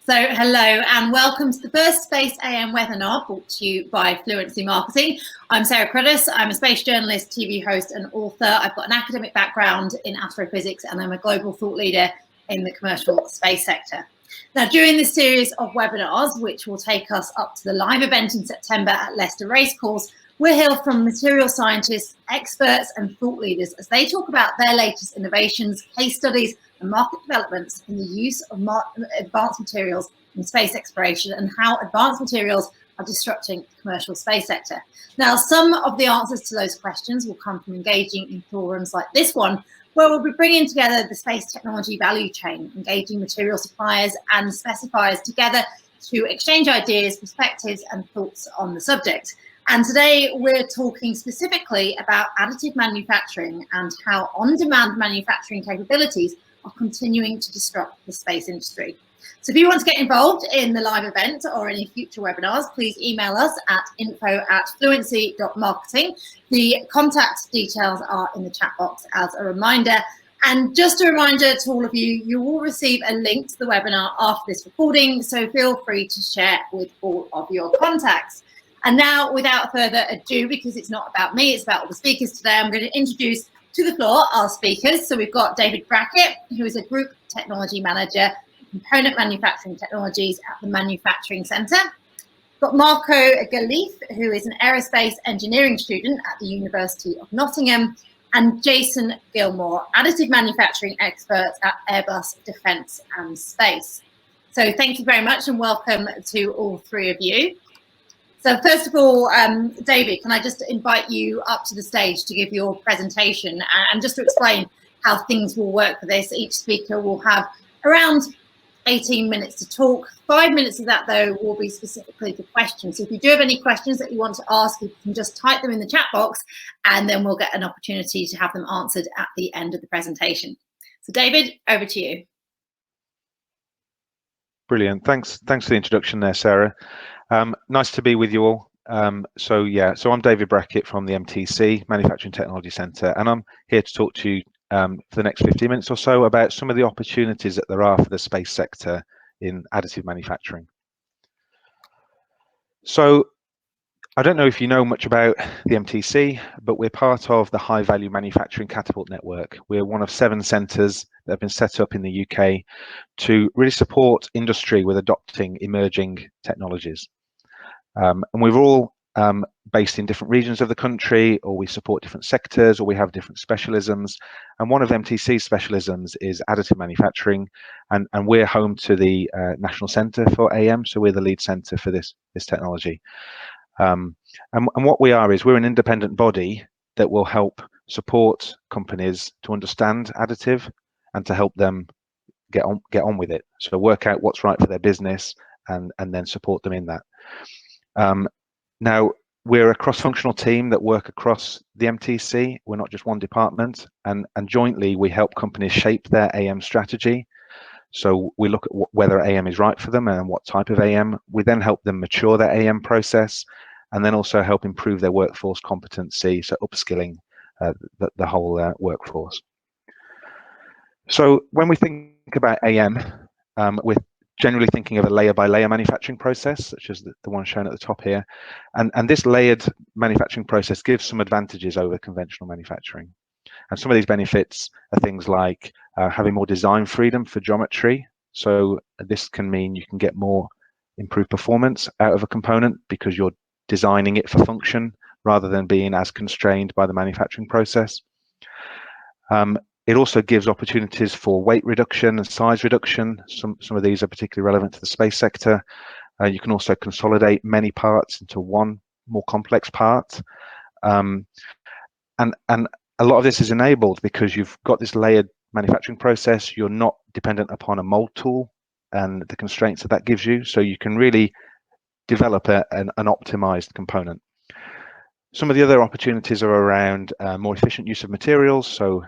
So hello and welcome to the first SpaceAM webinar brought to you by Fluency Marketing. I'm Sarah Cruddas. I'm a space journalist, TV host and author. I've got an academic background in astrophysics and I'm a global thought leader in the commercial space sector. Now, during this series of webinars, which will take us up to the live event in September at Leicester Racecourse, we'll hear from material scientists, experts and thought leaders as they talk about their latest innovations, case studies and market developments in the use of advanced materials in space exploration and how advanced materials are disrupting the commercial space sector. Now, some of the answers to those questions will come from engaging in forums like this one, where we'll be bringing together the space technology value chain, engaging material suppliers and specifiers together to exchange ideas, perspectives and thoughts on the subject. And today we're talking specifically about additive manufacturing and how on-demand manufacturing capabilities are continuing to disrupt the space industry. So if you want to get involved in the live event or any future webinars, please email us at info@fluency.marketing. The contact details are in the chat box as a reminder. And just a reminder to all of you, you will receive a link to the webinar after this recording, so feel free to share with all of your contacts. And now, without further ado, because it's not about me, it's about all the speakers today, I'm going to introduce to the floor our speakers. So we've got David Brackett, who is a Group Technology Manager, Component Manufacturing Technologies at the Manufacturing Centre. We've got Marco Ghelfi, who is an Aerospace Engineering student at the University of Nottingham, and Jason Gilmore, Additive Manufacturing Expert at Airbus Defence and Space. So thank you very much and welcome to all three of you. So first of all, David, can I just invite you up to the stage to give your presentation and just to explain how things will work for this. Each speaker will have around 18 minutes to talk. 5 minutes of that, though, will be specifically for questions. So if you do have any questions that you want to ask, you can just type them in the chat box and then we'll get an opportunity to have them answered at the end of the presentation. So David, over to you. Brilliant. Thanks for the introduction there, Sarah. Nice to be with you all. So I'm David Brackett from the MTC, Manufacturing Technology Centre, and I'm here to talk to you for the next 15 minutes or so about some of the opportunities that there are for the space sector in additive manufacturing. So I don't know if you know much about the MTC, but we're part of the High Value Manufacturing Catapult Network. We're one of 7 centres that have been set up in the UK to really support industry with adopting emerging technologies. And we're all based in different regions of the country, or we support different sectors, or we have different specialisms. And one of MTC's specialisms is additive manufacturing, and we're home to the National Centre for AM, so we're the lead centre for this technology. And what we are is we're an independent body that will help support companies to understand additive and to help them get on with it. So work out what's right for their business and then support them in that. Now, we're a cross-functional team that work across the MTC. We're not just one department, and jointly we help companies shape their AM strategy. So we look at whether AM is right for them and what type of AM. We then help them mature their AM process and then also help improve their workforce competency, so upskilling the whole workforce. So when we think about AM, we're generally thinking of a layer-by-layer manufacturing process, such as the one shown at the top here. And this layered manufacturing process gives some advantages over conventional manufacturing. And some of these benefits are things like having more design freedom for geometry. So this can mean you can get more improved performance out of a component because you're designing it for function rather than being as constrained by the manufacturing process. It also gives opportunities for weight reduction and size reduction. Some of these are particularly relevant to the space sector. You can also consolidate many parts into one more complex part. And a lot of this is enabled because you've got this layered manufacturing process. You're not dependent upon a mold tool and the constraints that gives you. So you can really develop an optimized component. Some of the other opportunities are around more efficient use of materials. So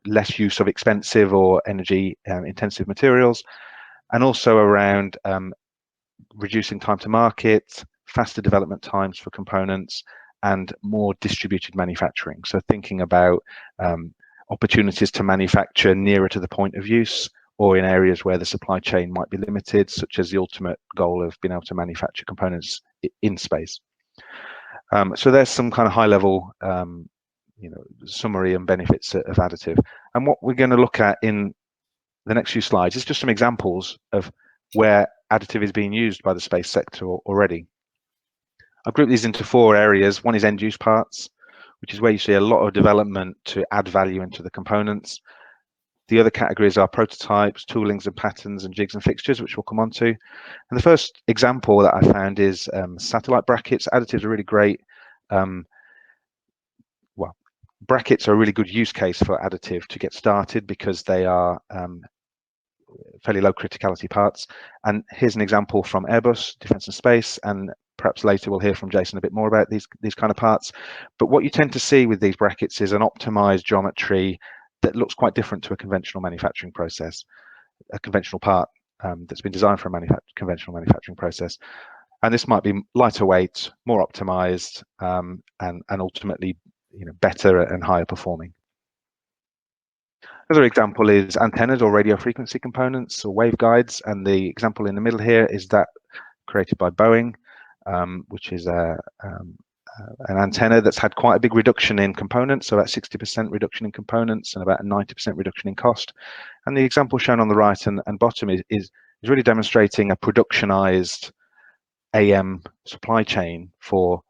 less use of expensive or energy intensive materials, and also around reducing time to market, faster development times for components, and more distributed manufacturing. So thinking about opportunities to manufacture nearer to the point of use, or in areas where the supply chain might be limited, such as the ultimate goal of being able to manufacture components in space. So there's some kind of high-level summary and benefits of additive. And what we're going to look at in the next few slides is just some examples of where additive is being used by the space sector already. I've grouped these into 4 areas. One is end-use parts, which is where you see a lot of development to add value into the components. The other categories are prototypes, toolings and patterns, and jigs and fixtures, which we'll come on to. And the first example that I found is satellite brackets. Additives are really great. Well, brackets are a really good use case for additive to get started because they are fairly low criticality parts. And here's an example from Airbus, Defence and Space, and perhaps later we'll hear from Jason a bit more about these kind of parts. But what you tend to see with these brackets is an optimized geometry that looks quite different to a conventional manufacturing process, a conventional part that's been designed for a conventional manufacturing process. And this might be lighter weight, more optimized, and ultimately better and higher performing. Another example is antennas or radio frequency components or waveguides, and the example in the middle here is that created by Boeing, which is an antenna that's had quite a big reduction in components, so about 60% reduction in components and about a 90% reduction in cost. And the example shown on the right and bottom is really demonstrating a productionized AM supply chain for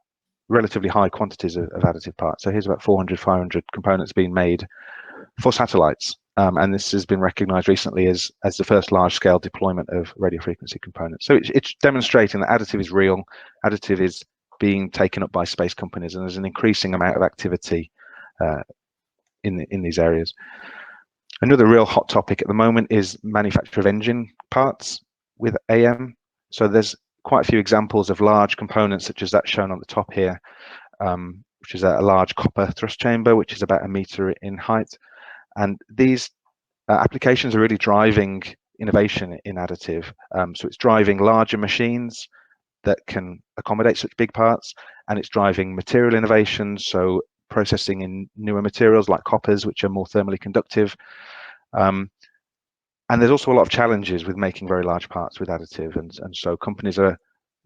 relatively high quantities of additive parts. So here's about 400, 500 components being made for satellites, and this has been recognized recently as the first large-scale deployment of radio frequency components. So it's demonstrating that additive is real, additive is being taken up by space companies, and there's an increasing amount of activity in these areas. Another real hot topic at the moment is manufacture of engine parts with AM. So there's quite a few examples of large components, such as that shown on the top here, which is a large copper thrust chamber, which is about 1 meter in height. And these applications are really driving innovation in additive. So it's driving larger machines that can accommodate such big parts, and it's driving material innovations, so processing in newer materials like coppers, which are more thermally conductive. And there's also a lot of challenges with making very large parts with additive, and so companies are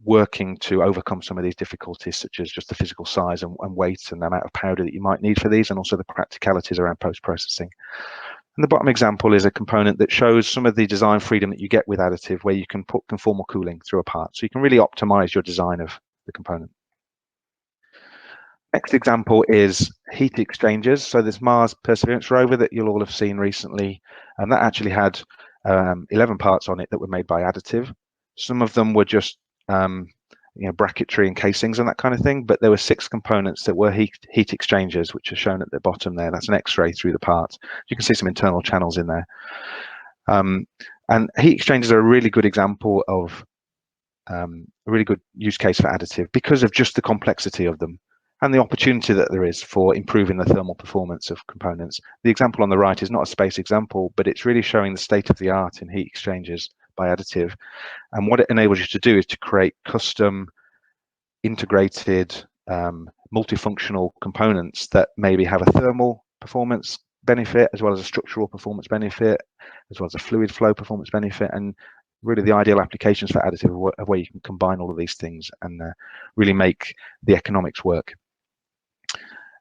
working to overcome some of these difficulties, such as just the physical size and weight and the amount of powder that you might need for these, and also the practicalities around post-processing. And the bottom example is a component that shows some of the design freedom that you get with additive, where you can put conformal cooling through a part, so you can really optimize your design of the component. Next example is heat exchangers. So this Mars Perseverance rover that you'll all have seen recently, and that actually had 11 parts on it that were made by additive. Some of them were just bracketry and casings and that kind of thing, but there were 6 components that were heat exchangers, which are shown at the bottom there. That's an X-ray through the part. You can see some internal channels in there. And heat exchangers are a really good example of a really good use case for additive because of just the complexity of them and the opportunity that there is for improving the thermal performance of components. The example on the right is not a space example, but it's really showing the state of the art in heat exchangers by additive. And what it enables you to do is to create custom, integrated, multifunctional components that maybe have a thermal performance benefit, as well as a structural performance benefit, as well as a fluid flow performance benefit. And really the ideal applications for additive are where you can combine all of these things and really make the economics work.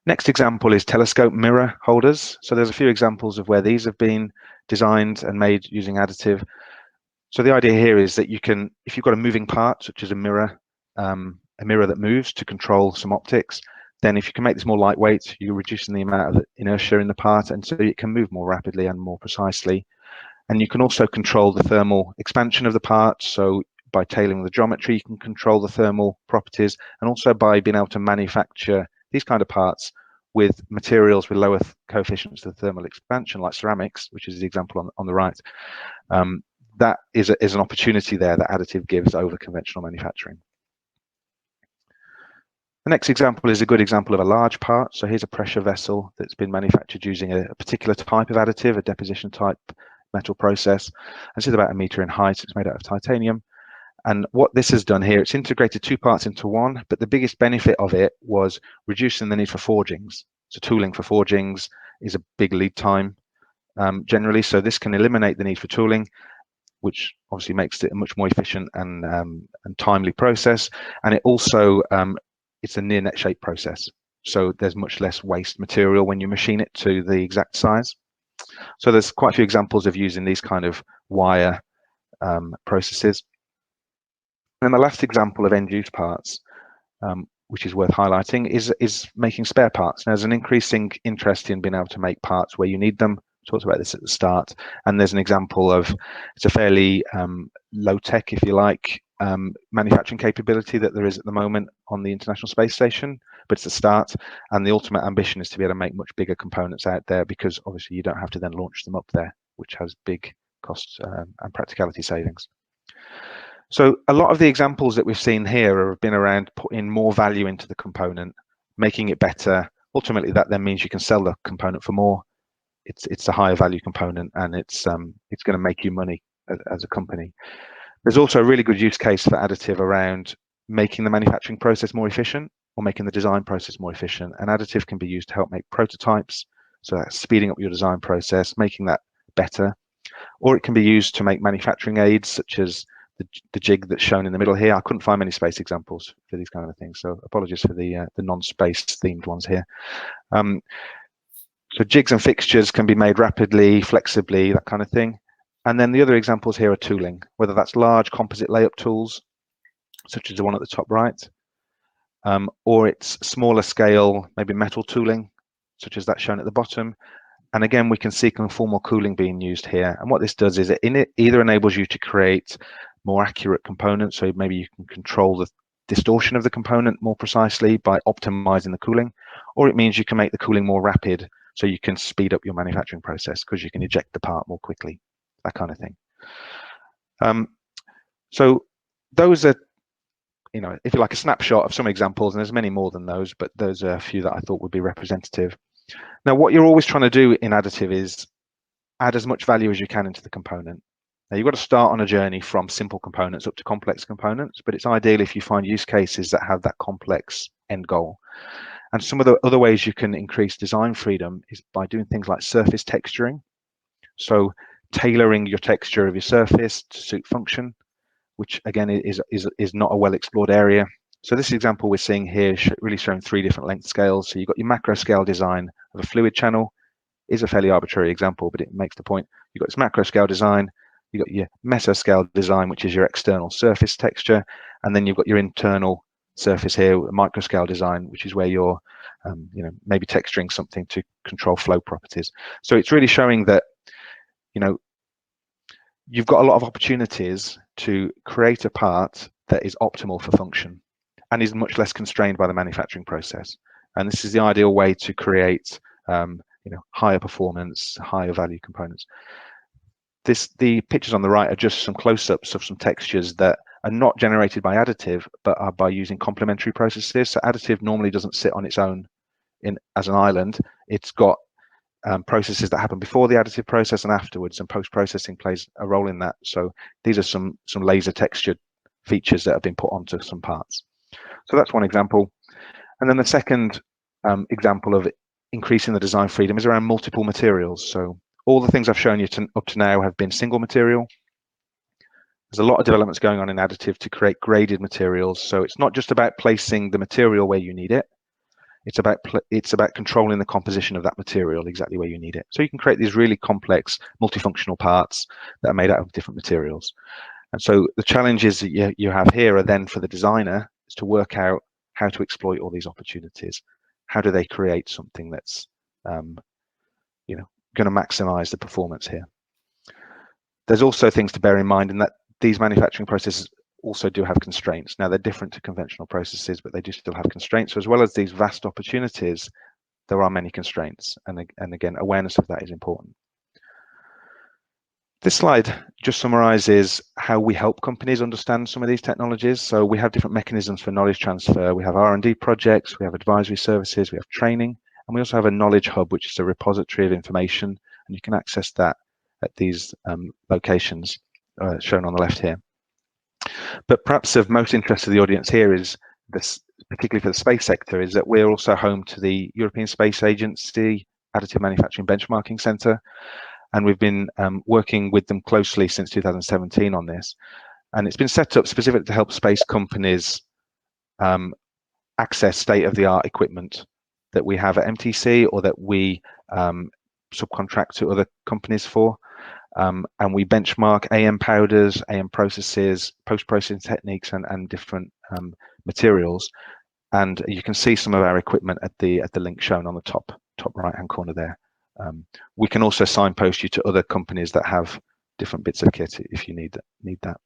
Next example is telescope mirror holders. So there's a few examples of where these have been designed and made using additive. So the idea here is that you can, if you've got a moving part, such as a mirror that moves to control some optics, then if you can make this more lightweight, you're reducing the amount of inertia in the part, and so it can move more rapidly and more precisely. And you can also control the thermal expansion of the part. So by tailoring the geometry, you can control the thermal properties, and also by being able to manufacture these kind of parts with materials with lower coefficients of thermal expansion, like ceramics, which is the example on the right. That is an opportunity there that additive gives over conventional manufacturing. The next example is a good example of a large part. So here's a pressure vessel that's been manufactured using a particular type of additive, a deposition type metal process. This is about 1 meter in height. It's made out of titanium. And what this has done here, it's integrated 2 parts into one, but the biggest benefit of it was reducing the need for forgings. So tooling for forgings is a big lead time. generally. So this can eliminate the need for tooling, which obviously makes it a much more efficient and timely process. And it also, it's a near net shape process. So there's much less waste material when you machine it to the exact size. So there's quite a few examples of using these kind of wire processes. And then the last example of end use parts, which is worth highlighting, is making spare parts. Now, there's an increasing interest in being able to make parts where you need them. I talked about this at the start, and there's an example of, it's a fairly low tech, if you like, manufacturing capability that there is at the moment on the International Space Station, but it's a start, and the ultimate ambition is to be able to make much bigger components out there, because obviously you don't have to then launch them up there, which has big costs and practicality savings. So a lot of the examples that we've seen here have been around putting more value into the component, making it better. Ultimately, that then means you can sell the component for more. It's a higher value component, and it's going to make you money as a company. There's also a really good use case for additive around making the manufacturing process more efficient, or making the design process more efficient. And additive can be used to help make prototypes, so that's speeding up your design process, making that better. Or it can be used to make manufacturing aids, such as the jig that's shown in the middle here. I couldn't find many space examples for these kind of things, so apologies for the non-space themed ones here. So jigs and fixtures can be made rapidly, flexibly, that kind of thing. And then the other examples here are tooling, whether that's large composite layup tools, such as the one at the top right, or it's smaller scale, maybe metal tooling, such as that shown at the bottom. And again, we can see conformal cooling being used here. And what this does is it either enables you to create more accurate components, so maybe you can control the distortion of the component more precisely by optimizing the cooling, or it means you can make the cooling more rapid, so you can speed up your manufacturing process because you can eject the part more quickly, that kind of thing. So those are, if you like, a snapshot of some examples, and there's many more than those, but those are a few that I thought would be representative. Now, what you're always trying to do in additive is add as much value as you can into the component. Now, you've got to start on a journey from simple components up to complex components, but it's ideal if you find use cases that have that complex end goal. And some of the other ways you can increase design freedom is by doing things like surface texturing. So tailoring your texture of your surface to suit function, which again is not a well-explored area. So this example we're seeing here really showing 3 different length scales. So you've got your macro scale design of a fluid channel. Is a fairly arbitrary example, but it makes the point. You've got this macro scale design, you've got your mesoscale design, which is your external surface texture, and then you've got your internal surface here, micro scale design, which is where you're maybe texturing something to control flow properties. So it's really showing that you've got a lot of opportunities to create a part that is optimal for function and is much less constrained by the manufacturing process. And this is the ideal way to create higher performance, higher value components. The pictures on the right are just some close-ups of some textures that are not generated by additive, but are by using complementary processes. So additive normally doesn't sit on its own as an island. It's got processes that happen before the additive process and afterwards, and post-processing plays a role in that. So these are some laser textured features that have been put onto some parts. So that's one example. And then the second example of increasing the design freedom is around multiple materials. So all the things I've shown you up to now have been single material. There's a lot of developments going on in additive to create graded materials. So it's not just about placing the material where you need it. It's about controlling the composition of that material exactly where you need it. So you can create these really complex multifunctional parts that are made out of different materials. And so the challenges that you have here are then for the designer is to work out how to exploit all these opportunities. How do they create something that's going to maximize the performance here? There's also things to bear in mind in that these manufacturing processes also do have constraints. Now, they're different to conventional processes, but they do still have constraints. So as well as these vast opportunities, there are many constraints. And again, awareness of that is important. This slide just summarizes how we help companies understand some of these technologies. So we have different mechanisms for knowledge transfer. We have R&D projects, we have advisory services, we have training, and we also have a knowledge hub, which is a repository of information, and you can access that at these locations shown on the left here. But perhaps of most interest to the audience here is this, particularly for the space sector, is that we're also home to the European Space Agency Additive Manufacturing Benchmarking Centre. and we've been working with them closely since 2017 on this. And it's been set up specifically to help space companies access state-of-the-art equipment that we have at MTC or that we subcontract to other companies for. And we benchmark AM powders, AM processes, post-processing techniques, and different materials. And you can see some of our equipment at the link shown on the top right-hand corner there. We can also signpost you to other companies that have different bits of kit if you need that.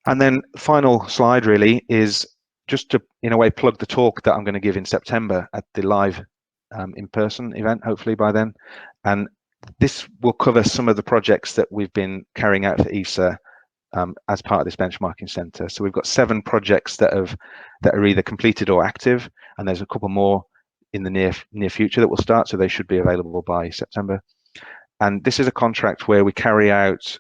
And then final slide really is just to, in a way, plug the talk that I'm going to give in September at the live in-person event, hopefully by then. And this will cover some of the projects that we've been carrying out for ESA as part of this benchmarking center. So we've got 7 projects that are either completed or active, and there's a couple more in the near future that will start, so they should be available by September. And this is a contract where we carry out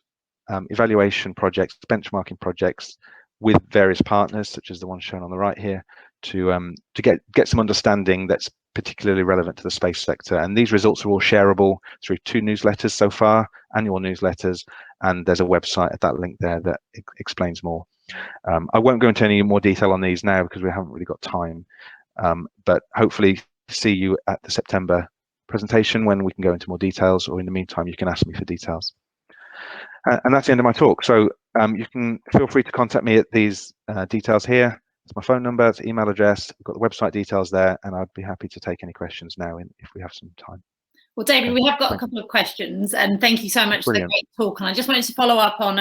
evaluation projects, benchmarking projects with various partners, such as the one shown on the right here, to get some understanding that's particularly relevant to the space sector. And these results are all shareable through 2 newsletters so far, annual newsletters, and there's a website at that link there that explains more. I won't go into any more detail on these now because we haven't really got time, but hopefully see you at the September presentation when we can go into more details, or in the meantime you can ask me for details. And that's the end of my talk. So you can feel free to contact me at these details here. It's my phone number, it's email address, I've got the website details there, and I'd be happy to take any questions now if we have some time. Well, David, we have got a couple of questions, and thank you so much for the great talk. And I just wanted to follow up on,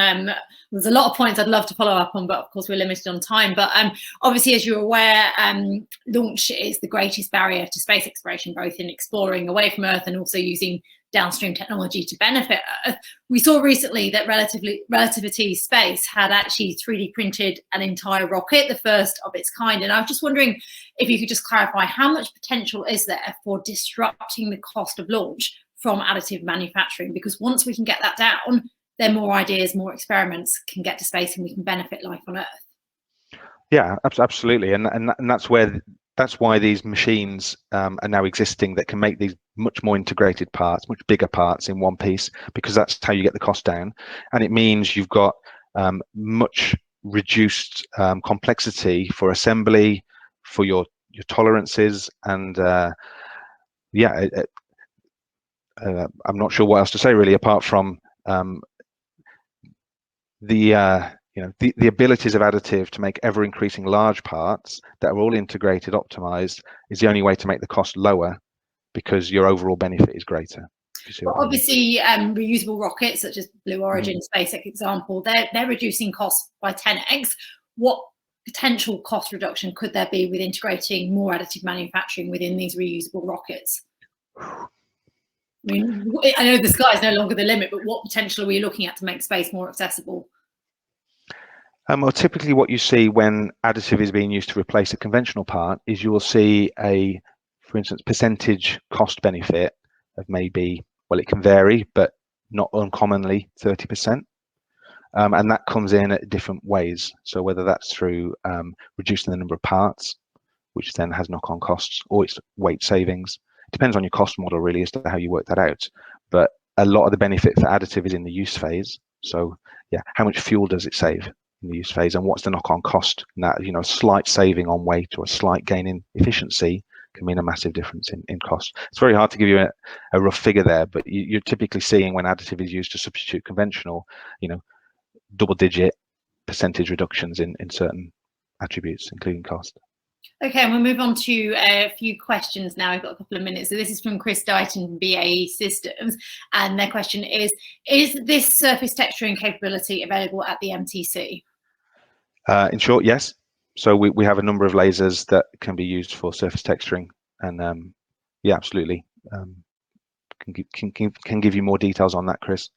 there's a lot of points I'd love to follow up on, but of course we're limited on time. But obviously, as you're aware, launch is the greatest barrier to space exploration, both in exploring away from Earth and also using downstream technology to benefit Earth. We saw recently that Relativity Space had actually 3D printed an entire rocket, the first of its kind. And I was just wondering if you could just clarify how much potential is there for disrupting the cost of launch from additive manufacturing? Because once we can get that down, then more ideas, more experiments can get to space and we can benefit life on Earth. Yeah, absolutely. And that's why these machines are now existing that can make these much more integrated parts, much bigger parts in one piece, because that's how you get the cost down. And it means you've got much reduced complexity for assembly, for your tolerances, and yeah, I'm not sure what else to say really, apart from the abilities of additive to make ever increasing large parts that are all integrated, optimized, is the only way to make the cost lower, because your overall benefit is greater. Well, obviously, reusable rockets such as Blue Origin, SpaceX example, they're reducing costs by 10x. What potential cost reduction could there be with integrating more additive manufacturing within these reusable rockets? I mean, I know the sky is no longer the limit, but what potential are we looking at to make space more accessible? Well, typically what you see when additive is being used to replace a conventional part is you will see for instance, percentage cost benefit of maybe, well, it can vary, but not uncommonly 30%. And that comes in at different ways. So whether that's through reducing the number of parts, which then has knock-on costs, or it's weight savings. It depends on your cost model really as to how you work that out. But a lot of the benefit for additive is in the use phase. So yeah, how much fuel does it save in the use phase, and what's the knock-on cost? And that, a slight saving on weight or a slight gain in efficiency can mean a massive difference in cost. It's very hard to give you a rough figure there, but you're typically seeing when additive is used to substitute conventional, double-digit percentage reductions in certain attributes, including cost. Okay, and we'll move on to a few questions now. We've got a couple of minutes. So this is from Chris Dighton from BAE Systems, and their question is this surface texturing capability available at the MTC? In short, yes. So we have a number of lasers that can be used for surface texturing, and yeah, absolutely. Can give you more details on that, Chris.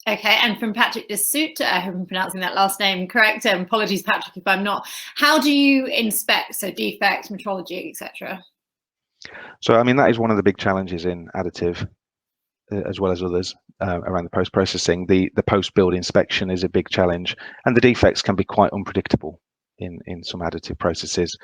Okay, and from Patrick Dessout, I hope I'm pronouncing that last name correct. Apologies, Patrick, if I'm not. How do you inspect, so defects, metrology, etc.? So, I mean, that is one of the big challenges in additive, as well as others, around the post-processing. The post-build inspection is a big challenge, and the defects can be quite unpredictable in some additive processes.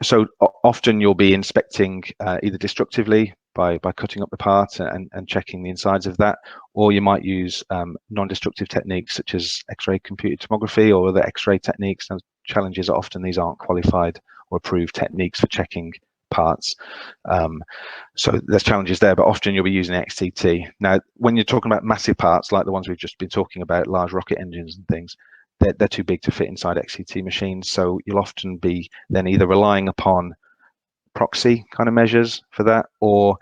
So often you'll be inspecting either destructively, by cutting up the part and checking the insides of that, or you might use non-destructive techniques such as X-ray computed tomography or other X-ray techniques. And challenges are often these aren't qualified or approved techniques for checking parts. So there's challenges there, but often you'll be using XTT. Now, when you're talking about massive parts like the ones we've just been talking about, large rocket engines and things, they're too big to fit inside XTT machines. So you'll often be then either relying upon proxy kind of measures for that, or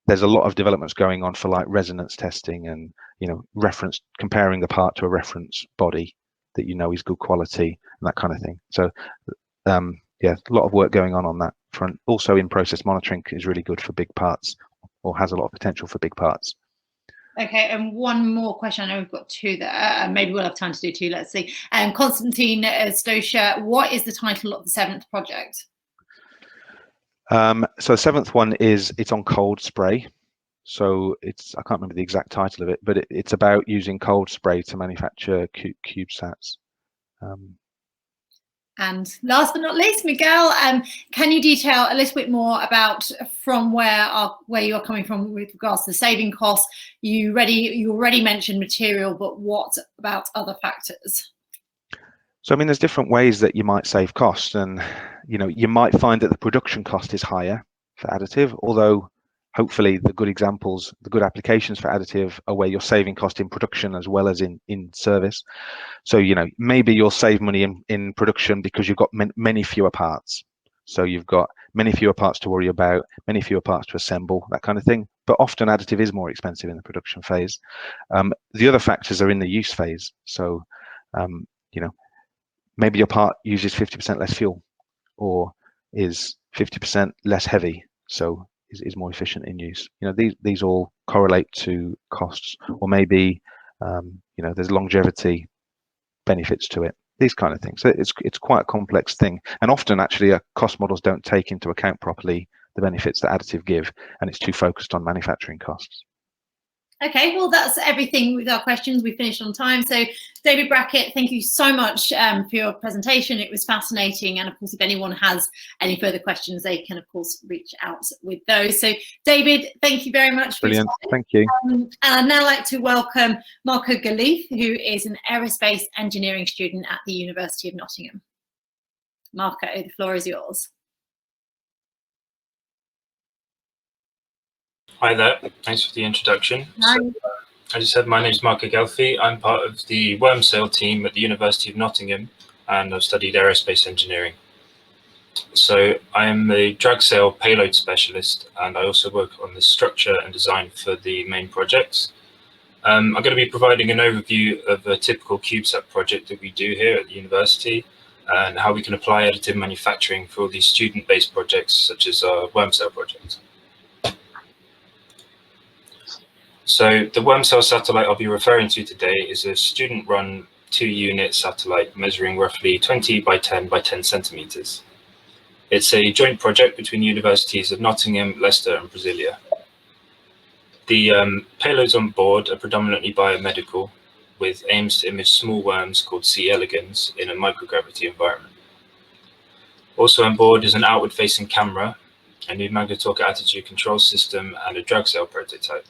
there's a lot of developments going on for like resonance testing and, you know, reference, comparing the part to a reference body that you know is good quality and that kind of thing. So yeah, a lot of work going on that front. Also, in process monitoring is really good for big parts, or has a lot of potential for big parts. Okay, and one more question. I know we've got two there. Maybe we'll have time to do two. Let's see. Konstantin Stosha, what is the title of the 7th project? So the 7th one it's on cold spray. So I can't remember the exact title of it, but it's about using cold spray to manufacture CubeSats. And last but not least, Miguel, can you detail a little bit more about from where you are coming from with regards to the saving costs? You already mentioned material, but what about other factors? So I mean, there's different ways that you might save costs, and you know, you might find that the production cost is higher for additive, although hopefully the good examples, the good applications for additive are where you're saving cost in production as well as in service. So, you know, maybe you'll save money in production because you've got many fewer parts. So you've got many fewer parts to worry about, many fewer parts to assemble, that kind of thing. But often additive is more expensive in the production phase. The other factors are in the use phase. So, you know, maybe your part uses 50% less fuel or is 50% less heavy. So is more efficient in use. You know, these all correlate to costs, or maybe you know, there's longevity benefits to it, these kind of things. So it's quite a complex thing, and often actually cost models don't take into account properly the benefits that additive give, and it's too focused on manufacturing costs. Okay, well, that's everything with our questions. We finished on time. So David Brackett, thank you so much for your presentation. It was fascinating. And of course, if anyone has any further questions, they can, of course, reach out with those. So David, thank you very much. Brilliant, thank you. And I'd now like to welcome Marco Ghelfi, who is an aerospace engineering student at the University of Nottingham. Marco, the floor is yours. Hi there, thanks for the introduction. Hi. So, as I said, my name is Marco Ghelfi. I'm part of the Wormcell team at the University of Nottingham, and I've studied aerospace engineering. So I am a drag sail payload specialist, and I also work on the structure and design for the main projects. I'm going to be providing an overview of a typical CubeSat project that we do here at the university, and how we can apply additive manufacturing for these student-based projects, such as our Wormcell project. So the Wormcell satellite I'll be referring to today is a student-run 2-unit satellite measuring roughly 20 by 10 by 10 centimeters. It's a joint project between the universities of Nottingham, Leicester and Brasilia. The payloads on board are predominantly biomedical, with aims to image small worms called C. elegans in a microgravity environment. Also on board is an outward-facing camera, a new magnetorque attitude control system and a drag sail prototype.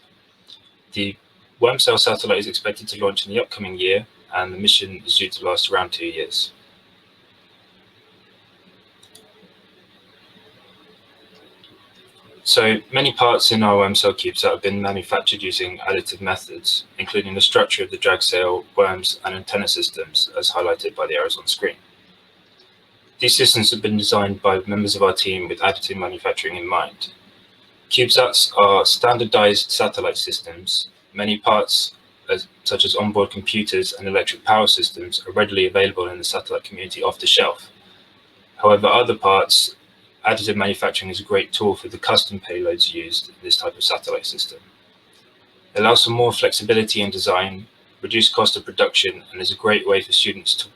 The Wormcell satellite is expected to launch in the upcoming year, and the mission is due to last around 2 years. So many parts in our Wormcell CubeSat have been manufactured using additive methods, including the structure of the drag sail, worms, and antenna systems, as highlighted by the arrows on screen. These systems have been designed by members of our team with additive manufacturing in mind. CubeSats are standardized satellite systems. Many parts, such as onboard computers and electric power systems, are readily available in the satellite community off the shelf. However, other parts, additive manufacturing is a great tool for the custom payloads used in this type of satellite system. It allows for more flexibility in design, reduced cost of production, and is a great way for students to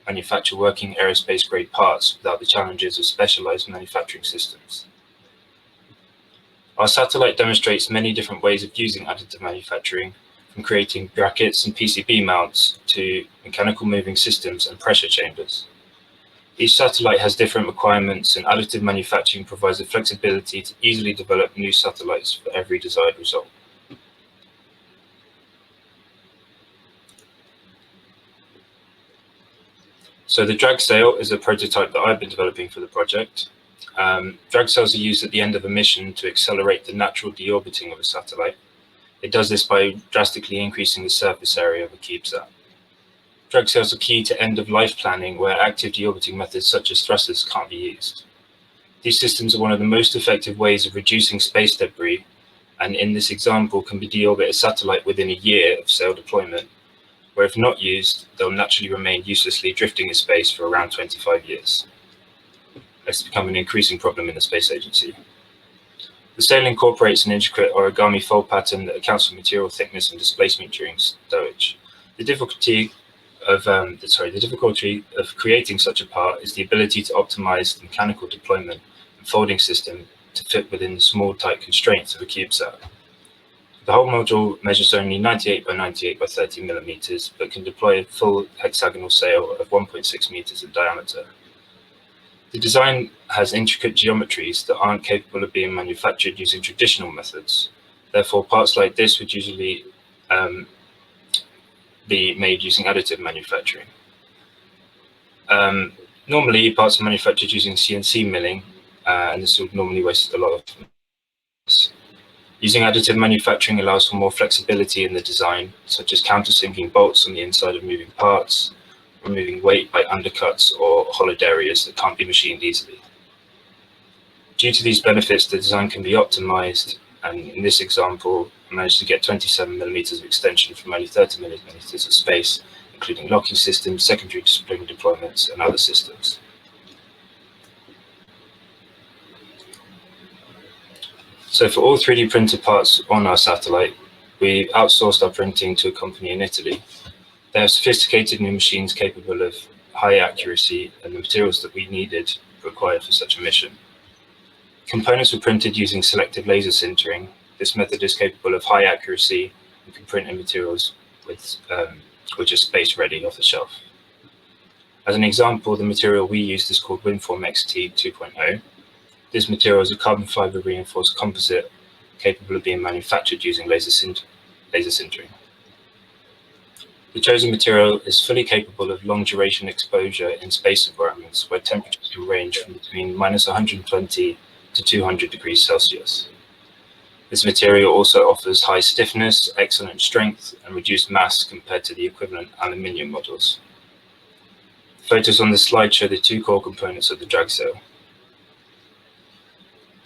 manufacture working aerospace-grade parts without the challenges of specialized manufacturing systems. Our satellite demonstrates many different ways of using additive manufacturing, from creating brackets and PCB mounts to mechanical moving systems and pressure chambers. Each satellite has different requirements, and additive manufacturing provides the flexibility to easily develop new satellites for every desired result. So the drag sail is a prototype that I've been developing for the project. Drag sails are used at the end of a mission to accelerate the natural deorbiting of a satellite. It does this by drastically increasing the surface area of a CubeSat. Drag sails are key to end-of-life planning, where active deorbiting methods such as thrusters can't be used. These systems are one of the most effective ways of reducing space debris, and in this example can be deorbit a satellite within a year of sail deployment, where if not used, they'll naturally remain uselessly drifting in space for around 25 years. It's become an increasing problem in the space agency. The sail incorporates an intricate origami fold pattern that accounts for material thickness and displacement during stowage. The difficulty of creating such a part is the ability to optimize the mechanical deployment and folding system to fit within the small, tight constraints of a CubeSat. The whole module measures only 98 by 98 by 30 millimeters, but can deploy a full hexagonal sail of 1.6 meters in diameter. The design has intricate geometries that aren't capable of being manufactured using traditional methods. Therefore, parts like this would usually be made using additive manufacturing. Normally, parts are manufactured using CNC milling, and this would normally waste a lot of time. Using additive manufacturing allows for more flexibility in the design, such as countersinking bolts on the inside of moving parts, removing weight by undercuts or hollowed areas that can't be machined easily. Due to these benefits, the design can be optimized, and in this example, I managed to get 27 millimeters of extension from only 30 millimeters of space, including locking systems, secondary spring deployments, and other systems. So for all 3D printed parts on our satellite, we outsourced our printing to a company in Italy. They have sophisticated new machines capable of high accuracy and the materials that we required for such a mission. Components were printed using selective laser sintering. This method is capable of high accuracy and can print in materials which are space ready off the shelf. As an example, the material we used is called Winform XT 2.0. This material is a carbon fiber reinforced composite capable of being manufactured using laser sintering. The chosen material is fully capable of long duration exposure in space environments where temperatures can range from between -120 to 200 degrees Celsius. This material also offers high stiffness, excellent strength, and reduced mass compared to the equivalent aluminium models. Photos on this slide show the two core components of the drag sail.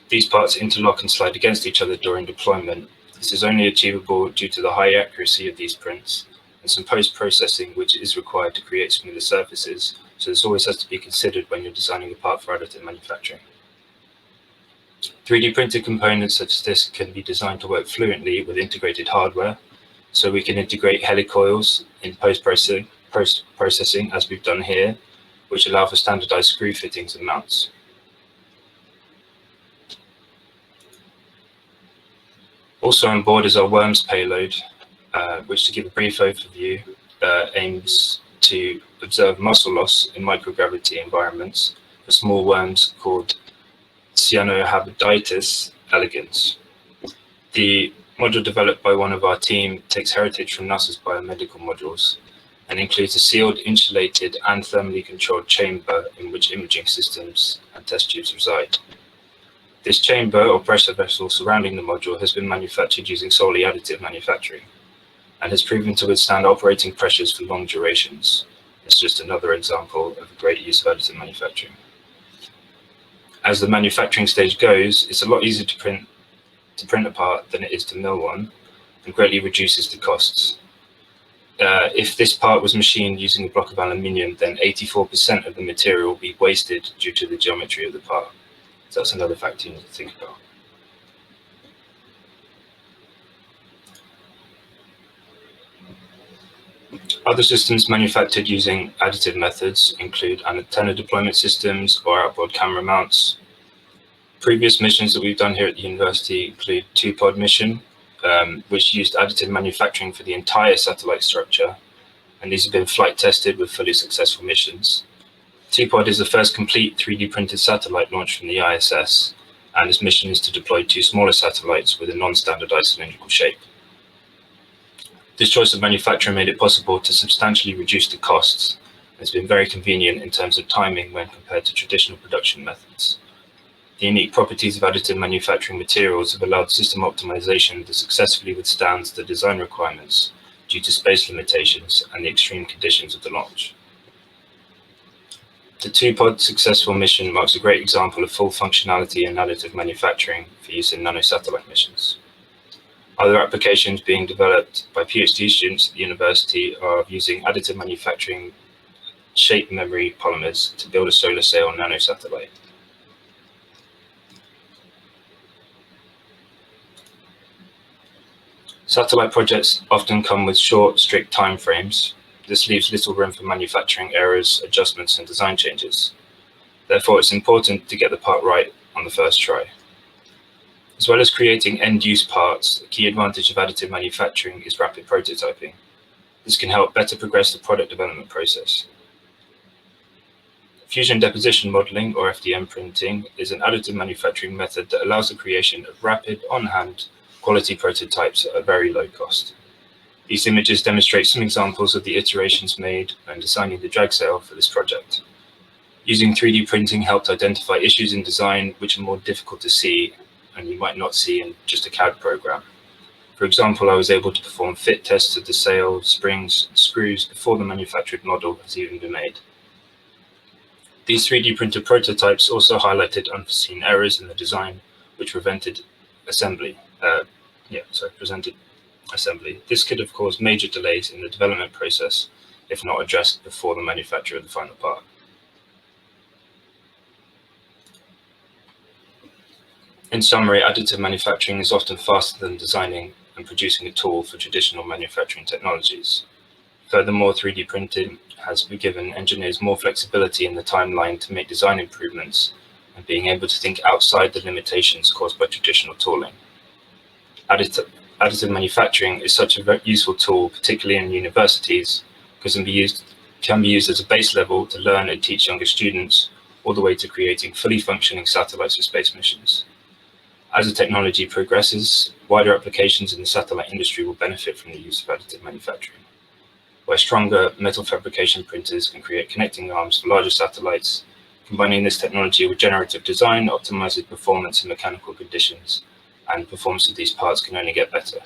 These parts interlock and slide against each other during deployment. This is only achievable due to the high accuracy of these prints and some post-processing which is required to create smoother surfaces, so this always has to be considered when you're designing a part for additive manufacturing. 3D printed components such as this can be designed to work fluently with integrated hardware, so we can integrate helicoils in post-processing as we've done here, which allow for standardized screw fittings and mounts. Also on board is our worms payload, which, to give a brief overview, aims to observe muscle loss in microgravity environments for small worms called Cyanohabditis elegans. The module developed by one of our team takes heritage from NASA's biomedical modules and includes a sealed, insulated and thermally controlled chamber in which imaging systems and test tubes reside. This chamber or pressure vessel surrounding the module has been manufactured using solely additive manufacturing and has proven to withstand operating pressures for long durations. It's just another example of a great use of additive manufacturing. As the manufacturing stage goes, it's a lot easier to print a part than it is to mill one, and greatly reduces the costs. If this part was machined using a block of aluminium, then 84% of the material will be wasted due to the geometry of the part. So that's another factor you need to think about. Other systems manufactured using additive methods include antenna deployment systems or outboard camera mounts. Previous missions that we've done here at the university include TwoPod mission, which used additive manufacturing for the entire satellite structure, and these have been flight tested with fully successful missions. TwoPod is the first complete 3D printed satellite launched from the ISS, and its mission is to deploy 2 smaller satellites with a non-standardized cylindrical shape. This choice of manufacturer made it possible to substantially reduce the costs. It's been very convenient in terms of timing when compared to traditional production methods. The unique properties of additive manufacturing materials have allowed system optimization that successfully withstands the design requirements due to space limitations and the extreme conditions of the launch. The TwoPod successful mission marks a great example of full functionality in additive manufacturing for use in Nano Satellite missions. Other applications being developed by PhD students at the university are of using additive manufacturing shape memory polymers to build a solar sail Nano Satellite. Satellite projects often come with short, strict timeframes. This leaves little room for manufacturing errors, adjustments, and design changes. Therefore, it's important to get the part right on the first try. As well as creating end-use parts, a key advantage of additive manufacturing is rapid prototyping. This can help better progress the product development process. Fusion deposition modeling, or FDM printing, is an additive manufacturing method that allows the creation of rapid, on-hand, quality prototypes at a very low cost. These images demonstrate some examples of the iterations made when designing the drag sail for this project. Using 3D printing helped identify issues in design which are more difficult to see and you might not see in just a CAD program. For example, I was able to perform fit tests of the sail, springs, and screws before the manufactured model has even been made. These 3D printed prototypes also highlighted unforeseen errors in the design which prevented assembly. This could have caused major delays in the development process if not addressed before the manufacture of the final part. In summary, additive manufacturing is often faster than designing and producing a tool for traditional manufacturing technologies. Furthermore, 3D printing has given engineers more flexibility in the timeline to make design improvements and being able to think outside the limitations caused by traditional tooling. Additive manufacturing is such a very useful tool, particularly in universities, because it can be used as a base level to learn and teach younger students, all the way to creating fully functioning satellites for space missions. As the technology progresses, wider applications in the satellite industry will benefit from the use of additive manufacturing, where stronger metal fabrication printers can create connecting arms for larger satellites. Combining this technology with generative design optimizes performance in mechanical conditions, and performance of these parts can only get better.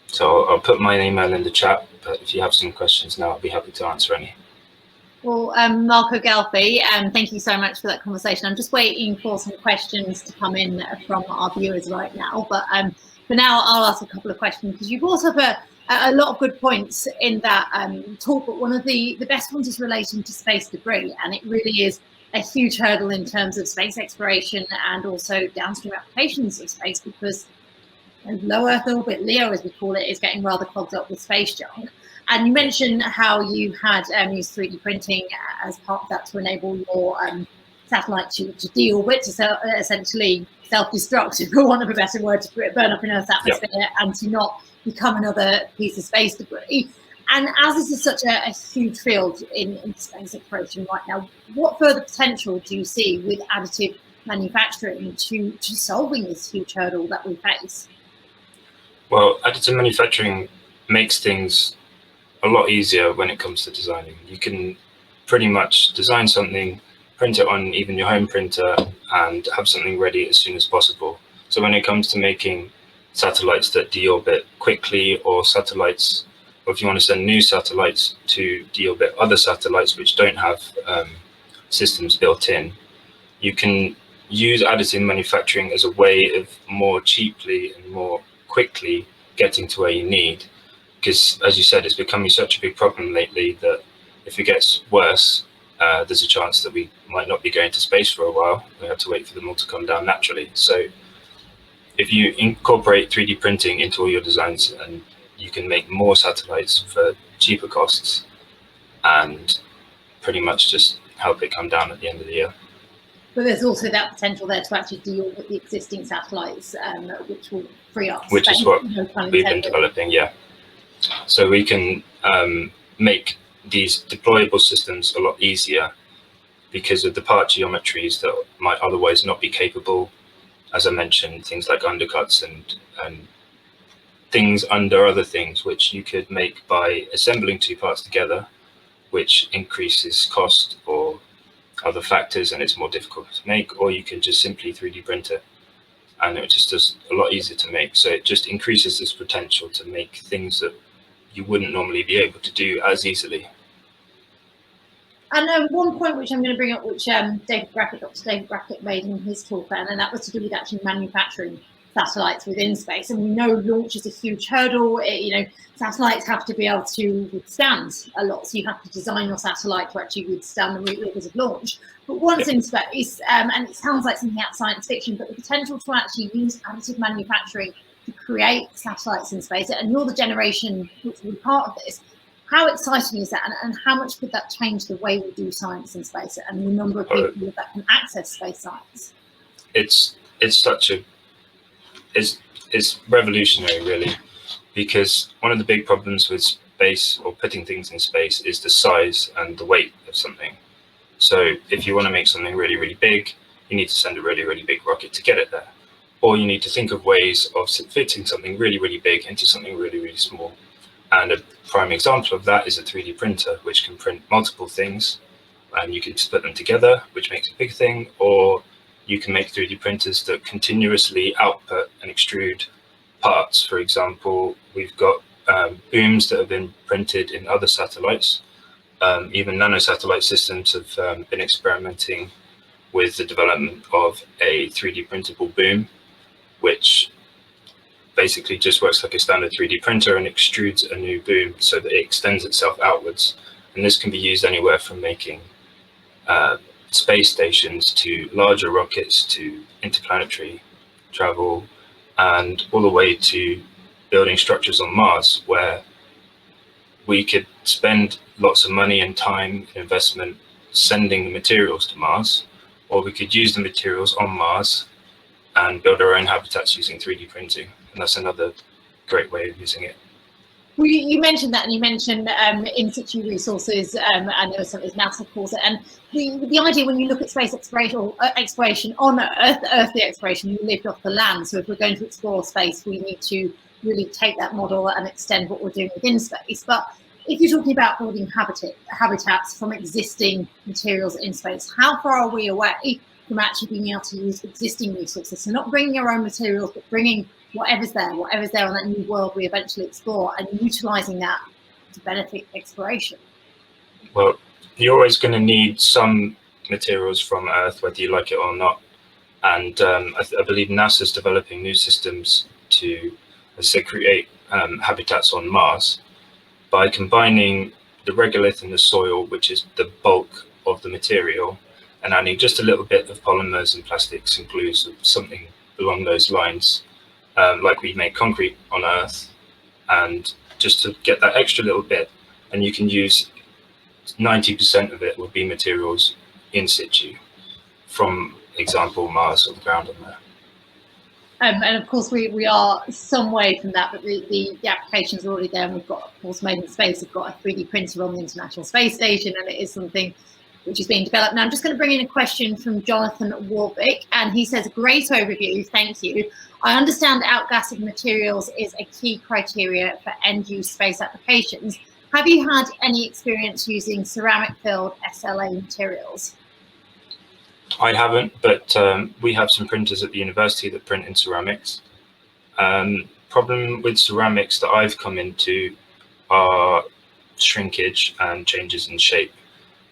So I'll put my email in the chat, but if you have some questions now, I'll be happy to answer any. Well, Marco Ghelfi, thank you so much for that conversation. I'm just waiting for some questions to come in from our viewers right now, but for now I'll ask a couple of questions because you brought up a lot of good points in that talk, but one of the best ones is relating to space debris, and it really is a huge hurdle in terms of space exploration and also downstream applications of space, because low Earth orbit, LEO as we call it, is getting rather clogged up with space junk. And you mentioned how you had used 3D printing as part of that to enable your satellite to deorbit, to essentially self-destruct, for want of a better word, to burn up in Earth's atmosphere and to not become another piece of space debris. And as this is such a huge field in space exploration right now, what further potential do you see with additive manufacturing to solving this huge hurdle that we face? Well, additive manufacturing makes things a lot easier when it comes to designing. You can pretty much design something, print it on even your home printer, and have something ready as soon as possible. So when it comes to making satellites that deorbit quickly, or satellites, or if you want to send new satellites to deorbit other satellites which don't have systems built in, you can use additive manufacturing as a way of more cheaply and more quickly getting to where you need. Because, as you said, it's becoming such a big problem lately that if it gets worse, there's a chance that we might not be going to space for a while. We have to wait for them all to come down naturally. So if you incorporate 3D printing into all your designs, and you can make more satellites for cheaper costs and pretty much just help it come down at the end of the year. But there's also that potential there to actually deorbit the existing satellites, which will free up space. Which is what we've been developing, yeah. So we can make these deployable systems a lot easier because of the part geometries that might otherwise not be capable. As I mentioned, things like undercuts and things under other things, which you could make by assembling two parts together, which increases cost or other factors and it's more difficult to make, or you can just simply 3D print it and it just does a lot easier to make. So it just increases this potential to make things that you wouldn't normally be able to do as easily. And one point which I'm going to bring up, which Dr. David Brackett made in his talk, and that was to do with actually manufacturing satellites within space. And we know launch is a huge hurdle. Satellites have to be able to withstand a lot. So you have to design your satellite to actually withstand the rigors of launch. But once in space, and it sounds like something out of science fiction, but the potential to actually use additive manufacturing to create satellites in space, and you're the generation which will be part of this. How exciting is that, and how much could that change the way we do science in space and the number of people that can access space science? It's revolutionary, really, because one of the big problems with space or putting things in space is the size and the weight of something. So if you want to make something really, really big, you need to send a really, really big rocket to get it there. Or you need to think of ways of fitting something really, really big into something really, really small. And a prime example of that is a 3D printer, which can print multiple things, and you can just put them together, which makes a big thing, or you can make 3D printers that continuously output and extrude parts. For example, we've got booms that have been printed in other satellites. Even Nano Satellite systems have been experimenting with the development of a 3D printable boom, which basically just works like a standard 3D printer and extrudes a new boom so that it extends itself outwards. And this can be used anywhere from making space stations to larger rockets to interplanetary travel, and all the way to building structures on Mars, where we could spend lots of money and time and investment sending the materials to Mars, or we could use the materials on Mars and build our own habitats using 3D printing. And that's another great way of using it. Well, you mentioned that, and you mentioned in situ resources, and there was something NASA calls it. And the idea when you look at space exploration on Earth, earthly exploration, you lived off the land. So if we're going to explore space, we need to really take that model and extend what we're doing within space. But if you're talking about building habitats from existing materials in space, how far are we away from actually being able to use existing resources? So not bringing your own materials, but bringing whatever's there on that new world we eventually explore, and utilising that to benefit exploration. Well, you're always going to need some materials from Earth, whether you like it or not. And I believe NASA's developing new systems to, as I say, create habitats on Mars by combining the regolith in the soil, which is the bulk of the material, and adding just a little bit of polymers and plastics and glues, or something along those lines. Like we make concrete on Earth, and just to get that extra little bit, and you can use 90% of it will be materials in situ from, example, Mars or the ground on there. And of course we are some way from that, but the applications are already there, and we've got, of course, Made in Space, we've got a 3D printer on the International Space Station, and it is something which is being developed. Now I'm just going to bring in a question from Jonathan Warwick, and he says, great overview, thank you. I understand outgassing materials is a key criteria for end-use space applications. Have you had any experience using ceramic-filled SLA materials? I haven't, but we have some printers at the university that print in ceramics. Problem with ceramics that I've come into are shrinkage and changes in shape,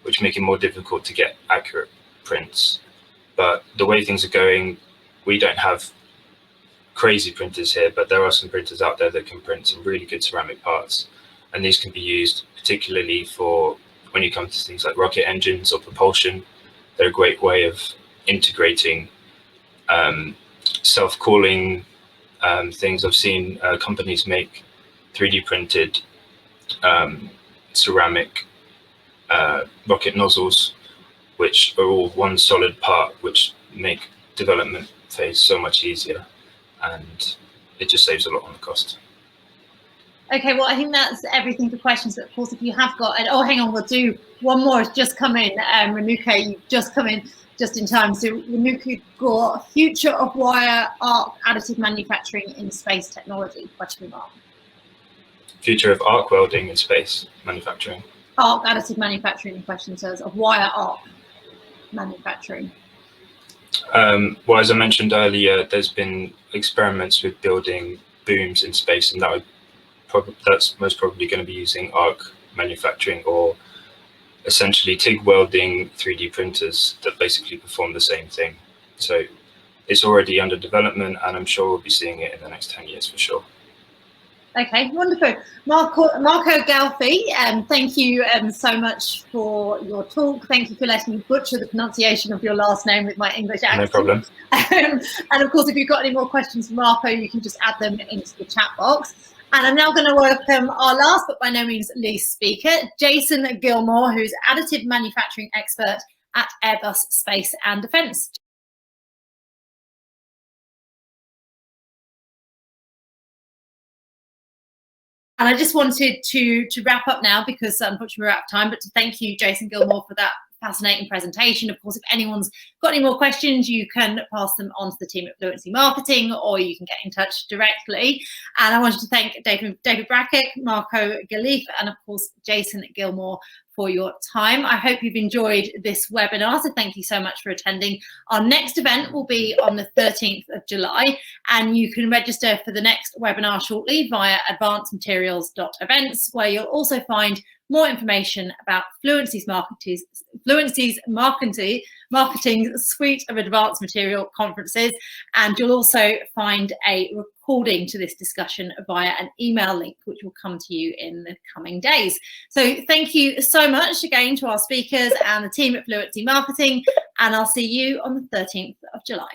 which make it more difficult to get accurate prints. But the way things are going, we don't have crazy printers here, but there are some printers out there that can print some really good ceramic parts. And these can be used particularly for when you come to things like rocket engines or propulsion. They're a great way of integrating self-cooling things. I've seen companies make 3D printed ceramic rocket nozzles, which are all one solid part, which make development phase so much easier, and it just saves a lot on the cost. Okay, well, I think that's everything for questions. But of course, if you have got, and oh, hang on, we'll do one more. It's just come in. Renuka, you've just come in just in time. So Renuka got future of wire arc additive manufacturing in space technology? Question mark. Future of arc welding in space manufacturing. Arc additive manufacturing in question says of wire arc manufacturing. Well, as I mentioned earlier, there's been experiments with building booms in space, and that's most probably going to be using arc manufacturing, or essentially TIG welding 3D printers that basically perform the same thing. So it's already under development, and I'm sure we'll be seeing it in the next 10 years for sure. Okay, wonderful. Marco Ghelfi, thank you so much for your talk. Thank you for letting me butcher the pronunciation of your last name with my English accent. No problem. And of course, if you've got any more questions for Marco, you can just add them into the chat box. And I'm now going to welcome our last, but by no means least speaker, Jason Gilmore, who's additive manufacturing expert at Airbus Space and Defence. And I just wanted to wrap up now, because unfortunately we're out of time, but to thank you, Jason Gilmore, for that fascinating presentation. Of course, if anyone's got any more questions, you can pass them on to the team at Fluency Marketing, or you can get in touch directly. And I wanted to thank David Brackett, Marco Ghelfi, and of course, Jason Gilmore for your time. I hope you've enjoyed this webinar, so thank you so much for attending. Our next event will be on the 13th of July, and you can register for the next webinar shortly via advancedmaterials.events, where you'll also find more information about Fluency's marketing suite of advanced material conferences, and you'll also find a recording to this discussion via an email link, which will come to you in the coming days. So thank you so much again to our speakers and the team at Fluency Marketing, and I'll see you on the 13th of July.